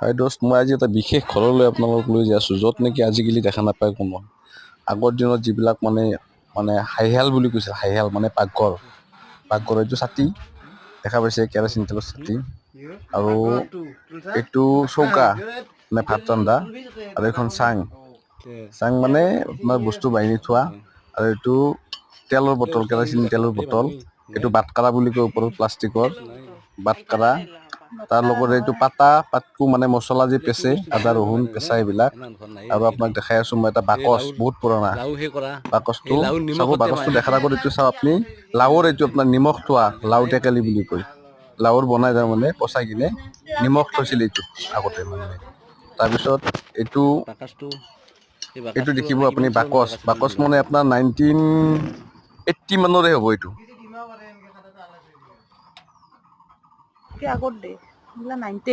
হয় দোস্ত, মই আজি এটা বিশেষ ঘৰলৈ আপোনালোকক লৈ যাই আছোঁ, য'ত নেকি আজিকালি দেখা নাপায় কোনো। আগৰ দিনত যিবিলাক মানে মানে হাইহাল বুলি কৈছিল, হাইহাল মানে পাকঘৰ, পাকঘৰ এইটো ছাতি দেখা পাইছে, কেৰাচিন তেলৰ ছাতি, আৰু এইটো চৌকা মানে ভাত ৰন্ধা, আৰু এখন চাং, চাং মানে আপোনাৰ বস্তু বাহিনী থোৱা, আৰু এইটো তেলৰ বটল, কেৰাচিন তেলৰ বটল, এইটো বাটকাৰা বুলি কয়, ওপৰত প্লাষ্টিকৰ বাটকাৰা। তাৰ লগতে এইটো পাতটো মানে মছলা যে পেছে, আদা ৰহুন পেচা এইবিলাক। আৰু আপোনাক দেখাই আছো মই এটা বাকচ, বহুত পুৰণা বাকচটো চাব। বাকচটো দেখাৰ আগত এইটো চাওক আপুনি, লাওৰ এইটো আপোনাৰ নিমখ থোৱা, লাও টেকেলি বুলি কয়, লাওৰ বনাই তাৰ মানে পচাই কিনে নিমখ থৈছিল এইটো আগতে মানুহে। তাৰপিছত এইটো দেখিব আপুনি, বাকচ মানে আপোনাৰ 1980 মানৰে হ'ব এইটো। আগত দে 90